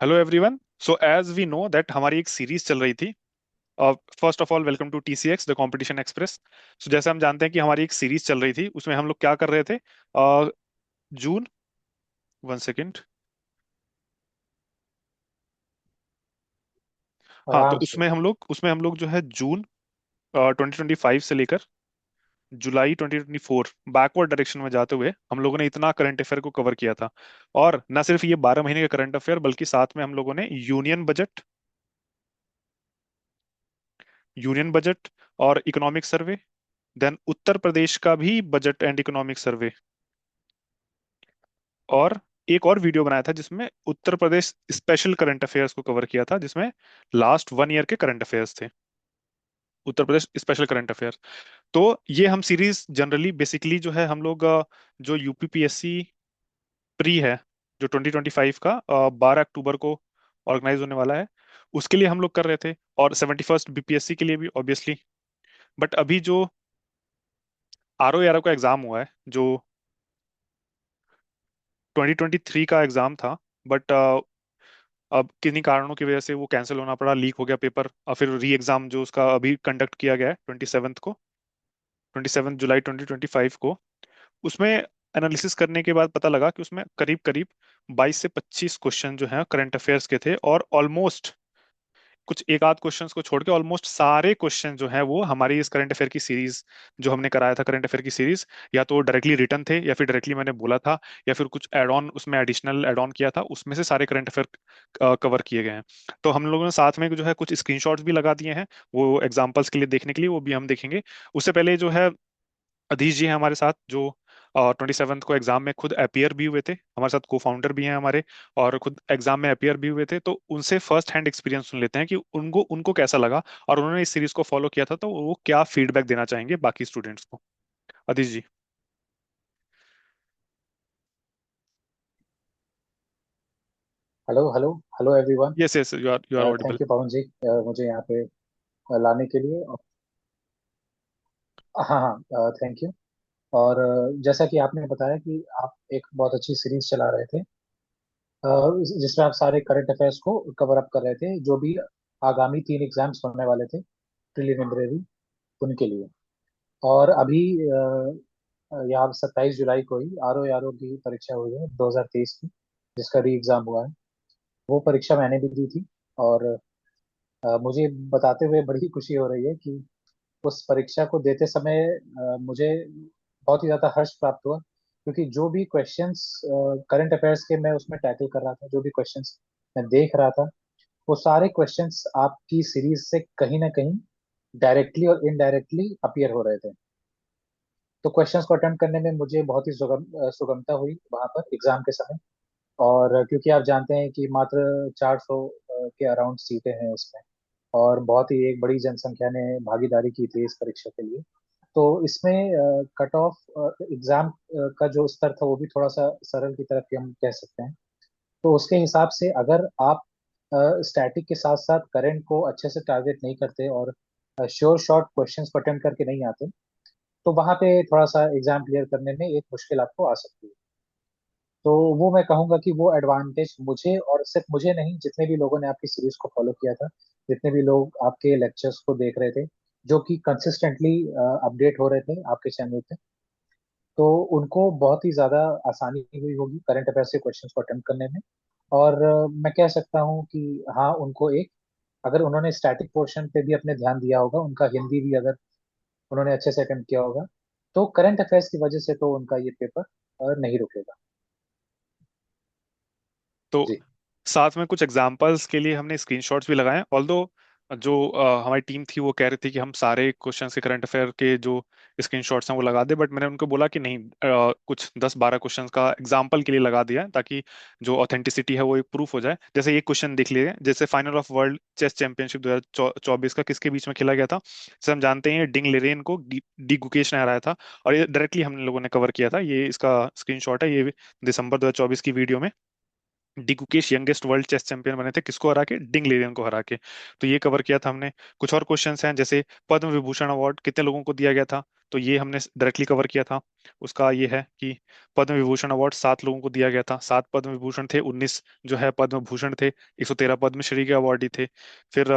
Hello everyone. So as we know that हमारी एक series चल रही थी। First of all welcome to TCX the competition express. So जैसे हम जानते हैं कि हमारी एक सीरीज चल रही थी, उसमें हम लोग क्या कर रहे थे। जून, वन सेकेंड। हाँ, तो आराम से। उसमें हम लोग जो है जून 2025 से लेकर जुलाई 2024 बैकवर्ड डायरेक्शन में जाते हुए हम लोगों ने इतना करंट अफेयर को कवर किया था। और न सिर्फ ये 12 महीने का करंट अफेयर, बल्कि साथ में हम लोगों ने यूनियन बजट और इकोनॉमिक सर्वे, देन उत्तर प्रदेश का भी बजट एंड इकोनॉमिक सर्वे, और एक और वीडियो बनाया था जिसमें Uttar Pradesh special current affairs को कवर किया था, जिसमें लास्ट 1 ईयर के करंट अफेयर्स थे। Uttar Pradesh special current affairs. तो ये हम सीरीज जनरली बेसिकली जो है हम लोग जो यूपीपीएससी प्री है, जो 2025 का 12 अक्टूबर को ऑर्गेनाइज होने वाला है, उसके लिए हम लोग कर रहे थे। और 71st बीपीएससी के लिए भी ऑब्वियसली। बट अभी जो आर ओ का एग्जाम हुआ है, जो 2023 का एग्जाम था, बट अब किन्हीं कारणों की वजह से वो कैंसिल होना पड़ा, लीक हो गया पेपर, और फिर री एग्जाम जो उसका अभी कंडक्ट किया गया है 27 जुलाई 2025 को, उसमें एनालिसिस करने के बाद पता लगा कि उसमें करीब करीब 22 से 25 क्वेश्चन जो हैं करंट अफेयर्स के थे, और ऑलमोस्ट कुछ एक आध क्वेश्चंस को छोड़ के ऑलमोस्ट सारे क्वेश्चन जो हैं वो हमारी इस करंट अफेयर की सीरीज जो हमने कराया था, करंट अफेयर की सीरीज, या तो डायरेक्टली रिटर्न थे या फिर डायरेक्टली मैंने बोला था, या फिर कुछ एड ऑन उसमें एडिशनल एड ऑन किया था, उसमें से सारे करंट अफेयर कवर किए गए हैं। तो हम लोगों ने साथ में जो है कुछ स्क्रीनशॉट्स भी लगा दिए हैं, वो एग्जांपल्स के लिए देखने के लिए, वो भी हम देखेंगे। उससे पहले जो है अधीश जी हैं हमारे साथ, जो 27th को एग्जाम में खुद अपियर भी हुए थे, हमारे साथ को फाउंडर भी हैं हमारे, और खुद एग्जाम में अपियर भी हुए थे। तो उनसे फर्स्ट हैंड एक्सपीरियंस सुन लेते हैं कि उनको उनको कैसा लगा, और उन्होंने इस सीरीज को फॉलो किया था, तो वो क्या फीडबैक देना चाहेंगे बाकी स्टूडेंट्स को। Adhish ji. Hello hello hello everyone. Yes yes, you are audible. Thank you Pavan ji, मुझे यहाँ पे लाने के लिए। हाँ हाँ, थैंक यू। और जैसा कि आपने बताया कि आप एक बहुत अच्छी सीरीज चला रहे थे, जिसमें आप सारे करंट अफेयर्स को कवर अप कर रहे थे, जो भी आगामी 3 एग्जाम्स होने वाले थे प्रिलिमिनरी, उनके लिए। और अभी यहाँ 27 जुलाई को ही आर ओ की परीक्षा हुई है 2023 की, जिसका री एग्जाम हुआ है। वो परीक्षा मैंने भी दी थी। और मुझे बताते हुए बड़ी खुशी हो रही है कि उस परीक्षा को देते समय मुझे बहुत ही ज्यादा हर्ष प्राप्त हुआ, क्योंकि जो भी क्वेश्चंस करंट अफेयर्स के मैं उसमें टैकल कर रहा था, जो भी क्वेश्चंस मैं देख रहा था, वो सारे क्वेश्चंस आपकी सीरीज से कहीं ना कहीं डायरेक्टली और इनडायरेक्टली अपीयर हो रहे थे। तो क्वेश्चंस को अटेम्प्ट करने में मुझे बहुत ही सुगमता हुई वहां पर एग्जाम के समय। और क्योंकि आप जानते हैं कि मात्र 400 के अराउंड सीटें हैं इसमें, और बहुत ही एक बड़ी जनसंख्या ने भागीदारी की थी इस परीक्षा के लिए। तो इसमें कट ऑफ एग्जाम का जो स्तर था वो भी थोड़ा सा सरल की तरफ ही हम कह सकते हैं। तो उसके हिसाब से अगर आप स्टैटिक के साथ साथ करंट को अच्छे से टारगेट नहीं करते और श्योर शॉर्ट क्वेश्चंस को अटेम्प्ट करके नहीं आते, तो वहां पे थोड़ा सा एग्जाम क्लियर करने में एक मुश्किल आपको आ सकती है। तो वो मैं कहूंगा कि वो एडवांटेज मुझे, और सिर्फ मुझे नहीं, जितने भी लोगों ने आपकी सीरीज को फॉलो किया था, जितने भी लोग आपके लेक्चर्स को देख रहे थे, जो कि कंसिस्टेंटली अपडेट हो रहे थे आपके चैनल पे, तो उनको बहुत ही ज्यादा आसानी हुई होगी करंट अफेयर से क्वेश्चंस को अटेम्प्ट करने में। और मैं कह सकता हूँ कि हाँ, उनको एक, अगर उन्होंने स्टैटिक पोर्शन पे भी अपने ध्यान दिया होगा, उनका हिंदी भी अगर उन्होंने अच्छे से अटेम्प्ट किया होगा, तो करंट अफेयर्स की वजह से तो उनका ये पेपर नहीं रुकेगा। तो जी। साथ में कुछ एग्जांपल्स के लिए हमने स्क्रीनशॉट्स भी लगाए, ऑल्दो जो हमारी टीम थी वो कह रही थी कि हम सारे क्वेश्चंस के करंट अफेयर के जो स्क्रीनशॉट्स हैं वो लगा दे, बट मैंने उनको बोला कि नहीं, कुछ 10-12 क्वेश्चंस का एग्जांपल के लिए लगा दिया है, ताकि जो ऑथेंटिसिटी है वो एक प्रूफ हो जाए। जैसे ये क्वेश्चन देख लीजिए, जैसे final of world chess championship 2024 का किसके बीच में खेला गया था। जैसे हम जानते हैं डिंग लेरेन को डी गुकेश ने हराया था, और ये डायरेक्टली हम लोगों ने कवर किया था। ये इसका स्क्रीनशॉट है, ये दिसंबर 2024 की वीडियो में। डिगुकेश यंगेस्ट वर्ल्ड चेस चैंपियन बने थे, किसको हरा के? डिंग लेरियन को हरा के। तो ये कवर किया था हमने। कुछ और क्वेश्चंस हैं, जैसे पद्म विभूषण अवार्ड कितने लोगों को दिया गया था, तो ये हमने डायरेक्टली कवर किया था। उसका ये है कि पद्म विभूषण अवार्ड 7 लोगों को दिया गया था, 7 पद्म विभूषण थे, 19 जो है पद्म भूषण थे, 113 पद्मश्री के अवार्डी थे। फिर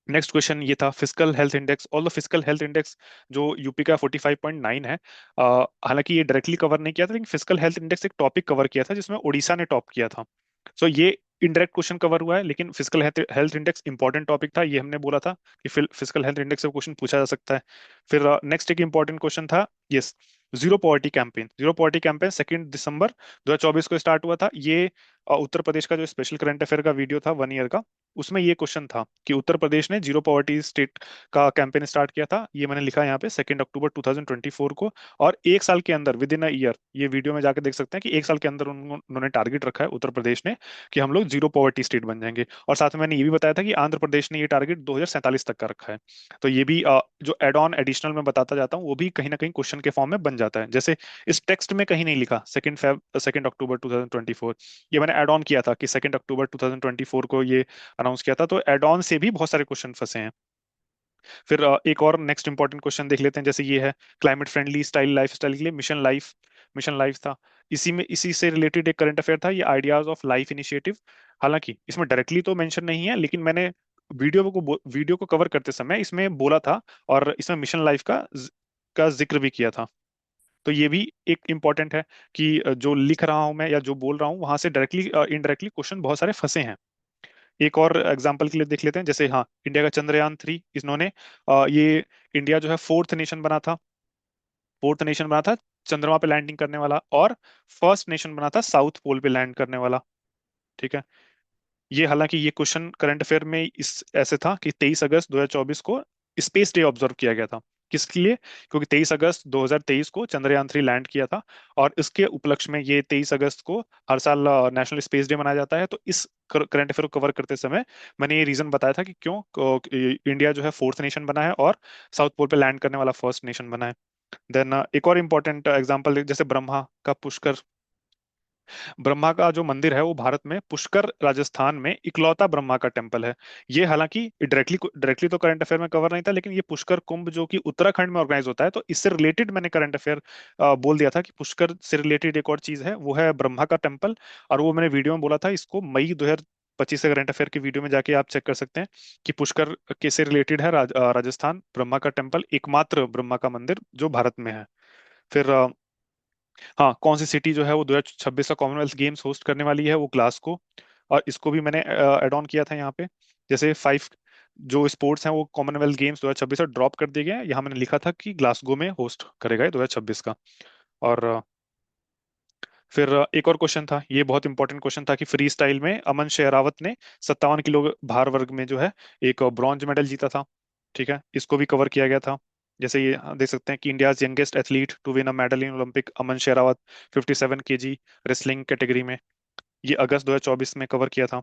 नेक्स्ट क्वेश्चन ये था physical health index. All the physical health index जो यूपी का 45.9 है, हालांकि ये डायरेक्टली कवर नहीं किया था, लेकिन फिजिकल हेल्थ इंडेक्स एक टॉपिक कवर किया था जिसमें उड़ीसा ने टॉप किया था। सो ये इनडायरेक्ट क्वेश्चन कवर हुआ है, लेकिन physical health index important topic था, ये हमने बोला था कि फिजिकल हेल्थ इंडेक्स से क्वेश्चन पूछा जा सकता है। फिर नेक्स्ट एक इंपॉर्टेंट क्वेश्चन था, yes, zero poverty campaign. Zero poverty campaign 2 दिसंबर 2024 को स्टार्ट हुआ था। ये उत्तर प्रदेश का जो स्पेशल करंट अफेयर का वीडियो था 1 ईयर का, उसमें ये क्वेश्चन था कि उत्तर प्रदेश ने जीरो पॉवर्टी स्टेट का कैंपेन स्टार्ट किया था। ये मैंने लिखा है यहाँ पे 2 अक्टूबर 2024 को। और एक साल के अंदर, विद इन अ ईयर, ये वीडियो में जाकर देख सकते हैं कि एक साल के अंदर उन्होंने टारगेट रखा है उत्तर प्रदेश ने कि हम लोग जीरो पॉवर्टी स्टेट बन जाएंगे। और साथ में मैंने ये भी बताया था कि आंध्र प्रदेश ने ये टारगेट 2047 तक का रखा है। तो ये भी जो एड ऑन एडिशनल में बताता जाता हूँ वो भी कहीं ना कहीं क्वेश्चन के फॉर्म में बन जाता है। जैसे इस टेक्स्ट में कहीं नहीं लिखा 2 अक्टूबर 2024, ये मैंने एड ऑन किया था कि 2 अक्टूबर 2024 को ये अनाउंस किया था। तो एड ऑन से भी बहुत सारे क्वेश्चन फंसे हैं। फिर एक और नेक्स्ट इंपॉर्टेंट क्वेश्चन देख लेते हैं, जैसे ये है climate friendly style life style के लिए मिशन लाइफ। मिशन लाइफ था, इसी से रिलेटेड एक करंट अफेयर था, ये आइडियाज ऑफ लाइफ इनिशिएटिव। हालांकि इसमें डायरेक्टली तो मेंशन नहीं है, लेकिन मैंने वीडियो को कवर करते समय इसमें बोला था, और इसमें मिशन लाइफ का जिक्र भी किया था। तो ये भी एक इम्पॉर्टेंट है कि जो लिख रहा हूं मैं या जो बोल रहा हूँ वहां से डायरेक्टली इनडायरेक्टली क्वेश्चन बहुत सारे फंसे हैं। एक और एग्जांपल के लिए देख लेते हैं, जैसे हाँ, इंडिया का चंद्रयान 3, इन्होंने ये इंडिया जो है फोर्थ नेशन बना था चंद्रमा पे लैंडिंग करने वाला, और फर्स्ट नेशन बना था साउथ पोल पे लैंड करने वाला। ठीक है। ये हालांकि ये क्वेश्चन करंट अफेयर में इस ऐसे था कि 23 अगस्त 2024 को स्पेस डे ऑब्जर्व किया गया था। किसके लिए? क्योंकि 23 अगस्त 2023 को चंद्रयान 3 लैंड किया था, और इसके उपलक्ष्य में ये 23 अगस्त को हर साल नेशनल स्पेस डे मनाया जाता है। तो इस करंट अफेयर को कवर करते समय मैंने ये रीजन बताया था कि क्यों इंडिया जो है फोर्थ नेशन बना है और साउथ पोल पे लैंड करने वाला फर्स्ट नेशन बना है। देन एक और इम्पोर्टेंट एग्जांपल, जैसे ब्रह्मा का पुष्कर, ब्रह्मा का जो मंदिर है वो भारत में पुष्कर राजस्थान में इकलौता ब्रह्मा का टेम्पल है। ये हालांकि डायरेक्टली तो करंट अफेयर में कवर नहीं था, लेकिन ये पुष्कर कुंभ जो कि उत्तराखंड में ऑर्गेनाइज होता है, तो इससे रिलेटेड मैंने करंट अफेयर बोल दिया था कि पुष्कर से रिलेटेड एक और चीज है, वो है ब्रह्मा का टेम्पल। और वो मैंने वीडियो में बोला था, इसको मई 2025 से करंट अफेयर की वीडियो में जाके आप चेक कर सकते हैं कि पुष्कर के से रिलेटेड है राजस्थान ब्रह्मा का टेम्पल, एकमात्र ब्रह्मा का मंदिर जो भारत में है। फिर हाँ, कौन सी सिटी जो है वो 2026 का कॉमनवेल्थ गेम्स होस्ट करने वाली है, वो ग्लासगो। और इसको भी मैंने एड ऑन किया था यहाँ पे। जैसे 5 जो स्पोर्ट्स हैं वो कॉमनवेल्थ गेम्स 2026 से ड्रॉप कर दिए गए हैं, यहाँ मैंने लिखा था कि ग्लासगो में होस्ट करेगा ये 2026 का। और फिर एक और क्वेश्चन था, ये बहुत इंपॉर्टेंट क्वेश्चन था कि फ्री स्टाइल में अमन शेरावत ने 57 किलो भार वर्ग में जो है एक ब्रॉन्ज मेडल जीता था। ठीक है, इसको भी कवर किया गया था। जैसे ये देख सकते हैं कि India's youngest athlete to win a medal in Olympic Aman Sherawat 57 kg wrestling category में, ये अगस्त 2024 में कवर किया था।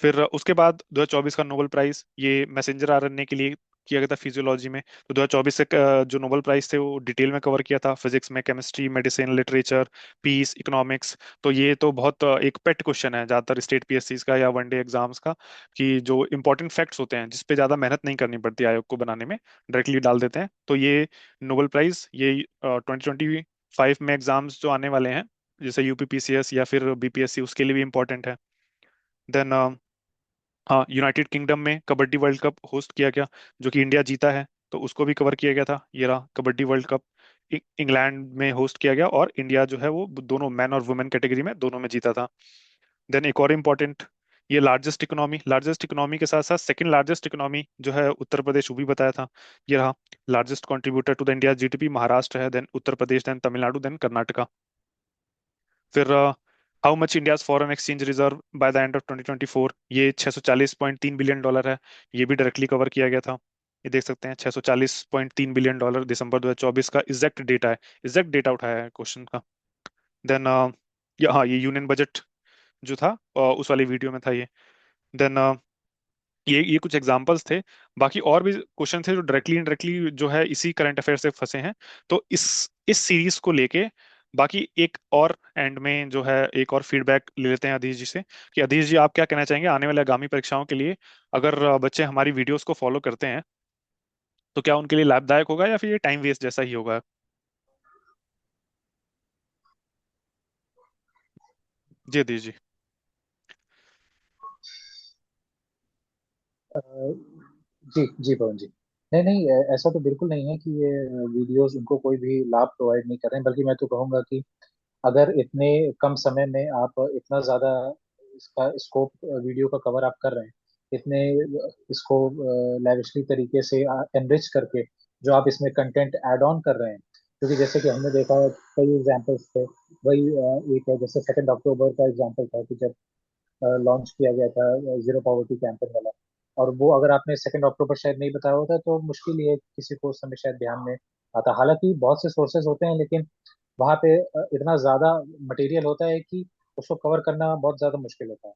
फिर उसके बाद 2024 का नोबेल प्राइज ये मैसेंजर आरएनए के लिए किया गया था फिजियोलॉजी में। तो 2024 से जो नोबेल प्राइज थे वो डिटेल में कवर किया था, फिजिक्स में, chemistry, medicine, literature, peace, economics. तो ये तो बहुत एक पेट क्वेश्चन है ज्यादातर स्टेट पीएससी का या वनडे एग्जाम्स का, कि जो इंपॉर्टेंट फैक्ट्स होते हैं जिसपे ज्यादा मेहनत नहीं करनी पड़ती आयोग को बनाने में, डायरेक्टली डाल देते हैं। तो ये नोबेल प्राइज ये 2025 में एग्जाम्स जो आने वाले हैं, जैसे यूपीपीसीएस या फिर बीपीएससी, उसके लिए भी इंपॉर्टेंट है। देन हाँ, यूनाइटेड किंगडम में कबड्डी वर्ल्ड कप होस्ट किया गया, जो कि इंडिया जीता है, तो उसको भी कवर किया गया था। ये रहा कबड्डी वर्ल्ड कप, इंग्लैंड में होस्ट किया गया, और इंडिया जो है वो दोनों मैन और वुमेन कैटेगरी में दोनों में जीता था। देन एक और इम्पोर्टेंट, ये लार्जेस्ट इकोनॉमी के साथ साथ सेकंड लार्जेस्ट इकोनॉमी जो है उत्तर प्रदेश, वो भी बताया था। ये रहा largest contributor to the India GDP, Maharashtra है, then Uttar Pradesh, then Tamil Nadu, then Karnataka. फिर how much India's foreign exchange reserve by the end of 2024, ये 640.3 बिलियन डॉलर है। ये भी डायरेक्टली कवर किया गया था। ये देख सकते हैं 640.3 बिलियन डॉलर दिसंबर 2024 का एग्जैक्ट डेटा है, एग्जैक्ट डेटा उठाया है क्वेश्चन का। देन हाँ, ये यूनियन बजट जो था उस वाली वीडियो में था ये। देन ये कुछ एग्जांपल्स थे। बाकी और भी क्वेश्चन थे जो डायरेक्टली इनडायरेक्टली जो है इसी करंट अफेयर से फंसे हैं। तो इस सीरीज को लेके बाकी एक और एंड में जो है एक और फीडबैक ले लेते हैं अधीश जी से, कि अधीश जी आप क्या कहना चाहेंगे आने वाले आगामी परीक्षाओं के लिए, अगर बच्चे हमारी वीडियोस को फॉलो करते हैं तो क्या उनके लिए लाभदायक होगा या फिर ये टाइम वेस्ट जैसा ही होगा? जी अधीश जी। अ, जी जी पवन जी। नहीं नहीं, ऐसा तो बिल्कुल नहीं है कि ये वीडियोस उनको कोई भी लाभ प्रोवाइड नहीं कर रहे हैं, बल्कि मैं तो कहूँगा कि अगर इतने कम समय में आप इतना ज़्यादा इसका स्कोप वीडियो का कवर आप कर रहे हैं, इतने इसको लैविशली तरीके से एनरिच करके जो आप इसमें कंटेंट ऐड ऑन कर रहे हैं, क्योंकि जैसे कि हमने देखा है कई एग्जांपल्स थे। वही एक है, जैसे 2 अक्टूबर का एग्जांपल था कि जब लॉन्च किया गया था जीरो पॉवर्टी कैंपेन वाला। और वो अगर आपने 2 अक्टूबर शायद नहीं बताया होता तो मुश्किल ही है कि किसी को उस समय शायद ध्यान में आता। हालांकि बहुत से सोर्सेज होते हैं, लेकिन वहाँ पे इतना ज्यादा मटेरियल होता है कि उसको कवर करना बहुत ज्यादा मुश्किल होता है।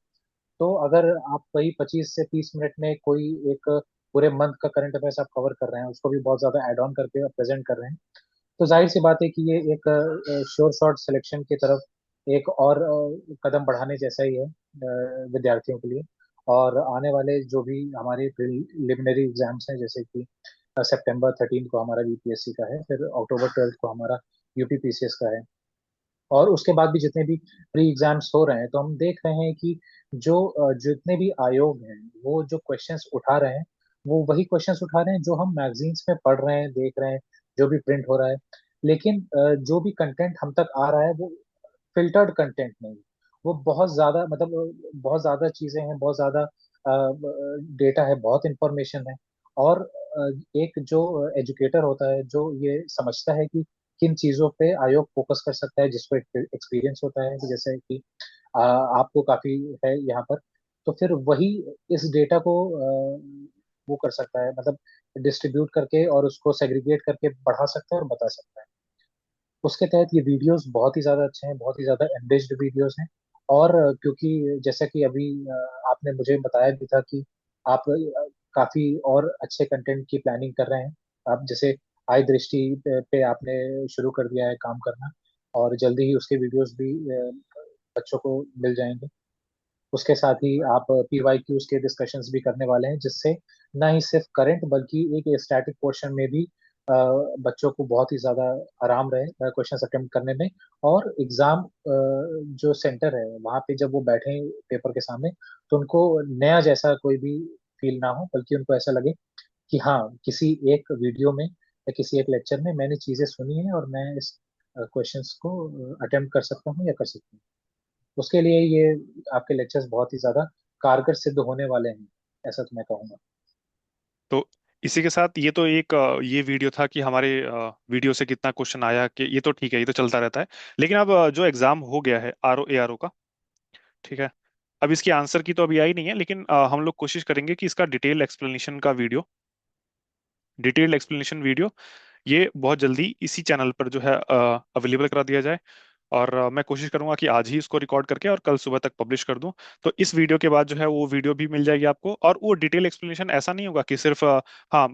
तो अगर आप वही 25 से 30 मिनट में कोई एक पूरे मंथ का करंट अफेयर्स आप कवर कर रहे हैं, उसको भी बहुत ज्यादा ऐड ऑन करके प्रेजेंट कर रहे हैं, तो जाहिर सी बात है कि ये एक श्योर शॉट सिलेक्शन की तरफ एक और कदम बढ़ाने जैसा ही है विद्यार्थियों के लिए। और आने वाले जो भी हमारे प्रिलिमिनरी एग्जाम्स हैं, जैसे कि September 13 को हमारा यूपीएससी का है, फिर October 12 को हमारा यूपीपीसीएस का है, और उसके बाद भी जितने भी प्री एग्जाम्स हो रहे हैं, तो हम देख रहे हैं कि जो जितने भी आयोग हैं वो जो क्वेश्चंस उठा रहे हैं, वो वही क्वेश्चंस उठा रहे हैं जो हम मैगजीन्स में पढ़ रहे हैं, देख रहे हैं, जो भी प्रिंट हो रहा है। लेकिन जो भी कंटेंट हम तक आ रहा है वो फिल्टर्ड कंटेंट नहीं। वो बहुत ज्यादा, मतलब बहुत ज्यादा चीजें हैं, बहुत ज्यादा डेटा है, बहुत इंफॉर्मेशन है। और एक जो एजुकेटर होता है, जो ये समझता है कि किन चीजों पे आयोग फोकस कर सकता है, जिसको एक्सपीरियंस होता है, कि जैसे कि आपको काफी है यहाँ पर, तो फिर वही इस डेटा को वो कर सकता है, मतलब डिस्ट्रीब्यूट करके और उसको सेग्रीगेट करके बढ़ा सकता है और बता सकता है। उसके तहत ये वीडियोस बहुत ही ज़्यादा अच्छे हैं, बहुत ही ज़्यादा एनरिच्ड वीडियोस हैं। और क्योंकि जैसा कि अभी आपने मुझे बताया भी था कि आप काफ़ी और अच्छे कंटेंट की प्लानिंग कर रहे हैं। आप जैसे आई दृष्टि पे आपने शुरू कर दिया है काम करना, और जल्दी ही उसके वीडियोस भी बच्चों को मिल जाएंगे। उसके साथ ही आप पीवाईक्यूज के डिस्कशंस भी करने वाले हैं, जिससे न ही सिर्फ करंट बल्कि एक स्टैटिक पोर्शन में भी बच्चों को बहुत ही ज्यादा आराम रहे क्वेश्चन अटेम्प्ट करने में। और एग्जाम जो सेंटर है वहाँ पे जब वो बैठे पेपर के सामने, तो उनको नया जैसा कोई भी फील ना हो, बल्कि उनको ऐसा लगे कि हाँ, किसी एक वीडियो में या किसी एक लेक्चर में मैंने चीजें सुनी है और मैं इस क्वेश्चंस को अटेम्प्ट कर सकता हूँ या कर सकती हूँ। उसके लिए ये आपके लेक्चर्स बहुत ही ज्यादा कारगर सिद्ध होने वाले हैं, ऐसा तो मैं कहूंगा। तो इसी के साथ ये तो एक ये वीडियो था कि हमारे वीडियो से कितना क्वेश्चन आया, कि ये तो ठीक है, ये तो चलता रहता है। लेकिन अब जो एग्जाम हो गया है RO ARO का, ठीक है, अब इसकी आंसर की तो अभी आई नहीं है, लेकिन हम लोग कोशिश करेंगे कि इसका डिटेल्ड एक्सप्लेनेशन वीडियो ये बहुत जल्दी इसी चैनल पर जो है अवेलेबल करा दिया जाए। और मैं कोशिश करूंगा कि आज ही इसको रिकॉर्ड करके और कल सुबह तक पब्लिश कर दूं। तो इस वीडियो के बाद जो है वो वीडियो भी मिल जाएगी आपको, और वो डिटेल एक्सप्लेनेशन ऐसा नहीं होगा कि सिर्फ हाँ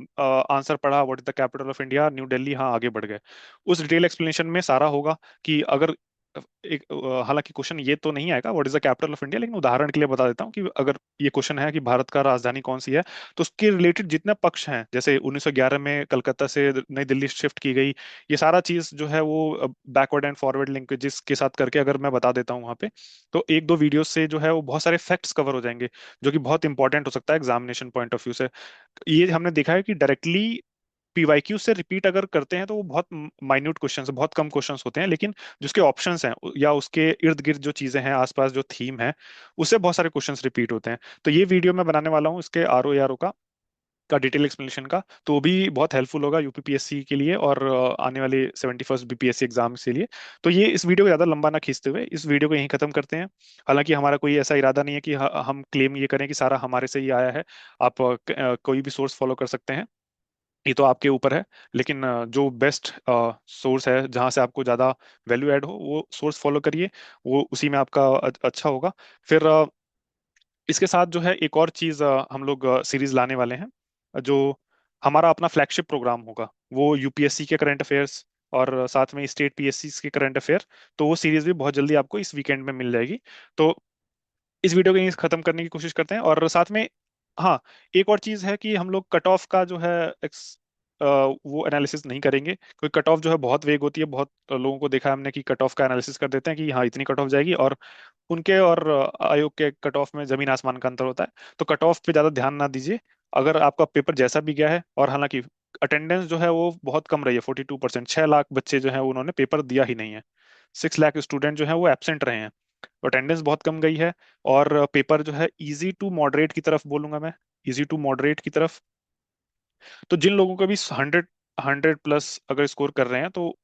आंसर पढ़ा, what is the capital of India, new Delhi, हाँ आगे बढ़ गए। उस डिटेल एक्सप्लेनेशन में सारा होगा कि अगर एक हालांकि क्वेश्चन ये तो नहीं आएगा what is the capital of India, लेकिन उदाहरण के लिए बता देता हूँ कि अगर ये क्वेश्चन है कि भारत का राजधानी कौन सी है, तो उसके रिलेटेड जितने पक्ष हैं, जैसे 1911 में कलकत्ता से नई दिल्ली शिफ्ट की गई, ये सारा चीज जो है वो बैकवर्ड एंड फॉरवर्ड लिंकेजेस के साथ करके अगर मैं बता देता हूँ वहाँ पे, तो एक दो वीडियो से जो है वो बहुत सारे फैक्ट्स कवर हो जाएंगे, जो कि बहुत इंपॉर्टेंट हो सकता है एग्जामिनेशन पॉइंट ऑफ व्यू से। ये हमने देखा है कि डायरेक्टली पीवाईक्यू से रिपीट अगर करते हैं तो वो बहुत माइन्यूट क्वेश्चंस, बहुत कम क्वेश्चंस होते हैं, लेकिन जिसके ऑप्शंस हैं या उसके इर्द गिर्द जो चीजें हैं, आसपास जो थीम है, उससे बहुत सारे क्वेश्चंस रिपीट होते हैं। तो ये वीडियो मैं बनाने वाला हूँ इसके RO ARO का डिटेल एक्सप्लेनेशन का, तो वो भी बहुत हेल्पफुल होगा यूपीपीएससी के लिए और आने वाले 71st बीपीएससी एग्जाम के लिए। तो ये इस वीडियो को ज़्यादा लंबा ना खींचते हुए इस वीडियो को यहीं खत्म करते हैं। हालांकि हमारा कोई ऐसा इरादा नहीं है कि हम क्लेम ये करें कि सारा हमारे से ही आया है। आप कोई भी सोर्स फॉलो कर सकते हैं, ये तो आपके ऊपर है। लेकिन जो बेस्ट सोर्स है, जहां से आपको ज़्यादा वैल्यू ऐड हो, वो सोर्स फॉलो करिए, वो उसी में आपका अच्छा होगा। फिर इसके साथ जो है एक और चीज हम लोग सीरीज लाने वाले हैं, जो हमारा अपना फ्लैगशिप प्रोग्राम होगा, वो यूपीएससी के करंट अफेयर्स, और साथ में स्टेट पीएससी के करंट अफेयर। तो वो सीरीज भी बहुत जल्दी आपको इस वीकेंड में मिल जाएगी। तो इस वीडियो को यहीं खत्म करने की कोशिश करते हैं, और साथ में हाँ, एक और चीज है कि हम लोग कट ऑफ का जो है वो एनालिसिस नहीं करेंगे, क्योंकि कट ऑफ जो है बहुत वेग होती है। बहुत लोगों को देखा है हमने कि कट ऑफ का एनालिसिस कर देते हैं कि हाँ इतनी कट ऑफ जाएगी, और उनके और आयोग के कट ऑफ में जमीन आसमान का अंतर होता है। तो कट ऑफ पे ज्यादा ध्यान ना दीजिए। अगर आपका पेपर जैसा भी गया है, और हालांकि अटेंडेंस जो है वो बहुत कम रही है, 42%, 6 लाख बच्चे जो है उन्होंने पेपर दिया ही नहीं है। 6 लाख स्टूडेंट जो है वो एबसेंट रहे हैं। तो अटेंडेंस बहुत कम गई है। और पेपर जो है इजी टू मॉडरेट की तरफ बोलूंगा मैं, इजी टू मॉडरेट की तरफ। तो जिन लोगों को भी 100 100 प्लस अगर स्कोर कर रहे हैं, तो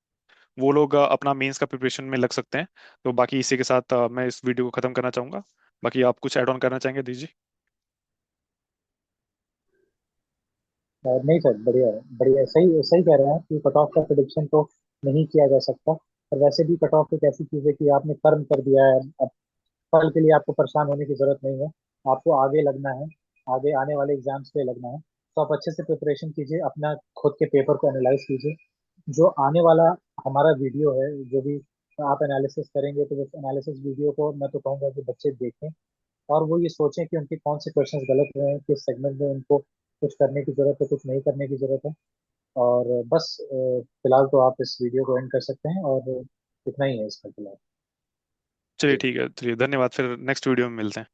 वो लोग अपना मेंस का प्रिपरेशन में लग सकते हैं। तो बाकी इसी के साथ मैं इस वीडियो को खत्म करना चाहूंगा। बाकी आप कुछ ऐड ऑन करना चाहेंगे, दीजिए। नहीं सर, बढ़िया है, बढ़िया है। सही सही कह रहे हैं आप कि कट ऑफ का प्रिडिक्शन तो नहीं किया जा सकता। और वैसे भी कट ऑफ एक ऐसी चीज है कि आपने कर्म कर दिया है। अब कल के लिए आपको परेशान होने की जरूरत नहीं है। आपको आगे लगना है, आगे आने वाले एग्जाम्स पे लगना है। तो आप अच्छे से प्रिपरेशन कीजिए, अपना खुद के पेपर को एनालाइज कीजिए। जो आने वाला हमारा वीडियो है, जो भी आप एनालिसिस करेंगे, तो उस एनालिसिस वीडियो को मैं तो कहूँगा कि बच्चे देखें, और वो ये सोचें कि उनके कौन से क्वेश्चंस गलत हुए हैं, किस सेगमेंट में उनको कुछ करने की जरूरत है, कुछ नहीं करने की जरूरत है। और बस फिलहाल तो आप इस वीडियो को एंड कर सकते हैं, और इतना ही है इसका फिलहाल। चलिए जी। ठीक है, चलिए धन्यवाद, फिर नेक्स्ट वीडियो में मिलते हैं।